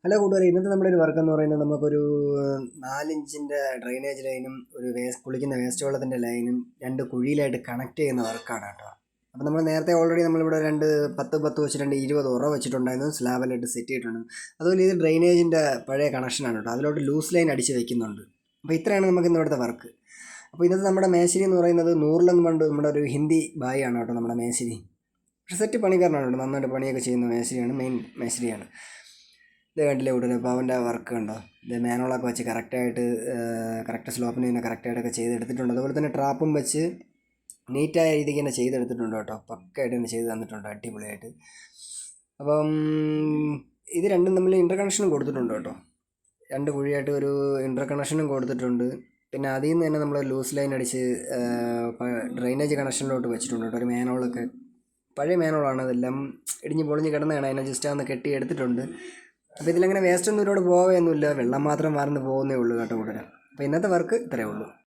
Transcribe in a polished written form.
Hello കൂട്ടുകാരെ, ഇന്നത്തെ നമ്മുടെ ഒരു വർക്ക് എന്ന് പറയുന്നത് നമുക്കൊരു 4 ഇഞ്ചിൻ്റെ ഡ്രെയിനേജ് ലൈനും ഒരു കുളിക്കുന്ന വേസ്റ്റ് വെള്ളത്തിൻ്റെ ലൈനും 2 കുഴിയിലായിട്ട് കണക്ട് ചെയ്യുന്ന വർക്കാണ് കേട്ടോ. അപ്പോൾ നമ്മൾ നേരത്തെ ഓൾറെഡി നമ്മളിവിടെ 10 വെച്ച് 20 ഉറ വെച്ചിട്ടുണ്ടായിരുന്നു, സ്ലാബിലായിട്ട് സെറ്റ് ചെയ്തിട്ടുണ്ട്. അതുപോലെ ഇത് ഡ്രെയിനേജിൻ്റെ പഴയ കണക്ഷനാണ് കേട്ടോ. അതിലോട്ട് ലൂസ് ലൈൻ അടിച്ച് വെക്കുന്നുണ്ട്. അപ്പോൾ ഇത്രയാണ് നമുക്ക് ഇന്നിവിടുത്തെ വർക്ക്. അപ്പോൾ ഇന്നത്തെ നമ്മുടെ മേശിരി എന്ന് പറയുന്നത് നൂറിലെന്ന് പണ്ട് നമ്മുടെ ഒരു ഹിന്ദി ബായി ആണ് കേട്ടോ നമ്മുടെ മേശിരി. പക്ഷെ സെറ്റ് പണിക്കാരനാണ് കേട്ടോ, നന്നായിട്ട് പണിയൊക്കെ ചെയ്യുന്ന മേശിരിയാണ്, മെയിൻ മേശിരിയാണ്. ഇത് കണ്ടില്ലേ കൂട്ടില്ല, അപ്പോൾ അവൻ്റെ വർക്ക് കണ്ടോ. ഇത് മാനുകളൊക്കെ വെച്ച് കറക്റ്റ് സ്ലോപ്പിന് തന്നെ കറക്റ്റായിട്ടൊക്കെ ചെയ്തെടുത്തിട്ടുണ്ട്. അതുപോലെ തന്നെ ട്രാപ്പും വെച്ച് നീറ്റായ രീതിക്ക് തന്നെ ചെയ്തെടുത്തിട്ടുണ്ട് കേട്ടോ. പക്കയായിട്ട് തന്നെ ചെയ്ത് തന്നിട്ടുണ്ട്, അടിപൊളിയായിട്ട്. അപ്പം ഇത് രണ്ടും തമ്മിൽ ഇൻ്റർ കണക്ഷനും കൊടുത്തിട്ടുണ്ട് കേട്ടോ. 2 കുഴിയായിട്ട് ഒരു ഇൻ്റർ കണക്ഷനും കൊടുത്തിട്ടുണ്ട്. പിന്നെ അതിൽ നിന്ന് തന്നെ നമ്മൾ ലൂസ് ലൈൻ അടിച്ച് ഡ്രെയിനേജ് കണക്ഷനിലോട്ട് വെച്ചിട്ടുണ്ട് കേട്ടോ. ഒരു മാനുകളൊക്കെ പഴയ മാനുകളാണ്, അതെല്ലാം ഇടിഞ്ഞ് പൊളിഞ്ഞ് കിടന്നതാണ്. അതിനെ ജസ്റ്റ് ഒന്ന് കെട്ടി എടുത്തിട്ടുണ്ട്. അപ്പോൾ ഇതിലങ്ങനെ വേസ്റ്റ് ഒന്നും ഇതിലൂടെ പോവുകയൊന്നുമില്ല, വെള്ളം മാത്രം വാർന്ന് പോകുന്നേ ഉള്ളൂ കേട്ടോ കൂട്ടുകാരെ. അപ്പോൾ ഇന്നത്തെ വർക്ക് ഇത്രയേ ഉള്ളൂ.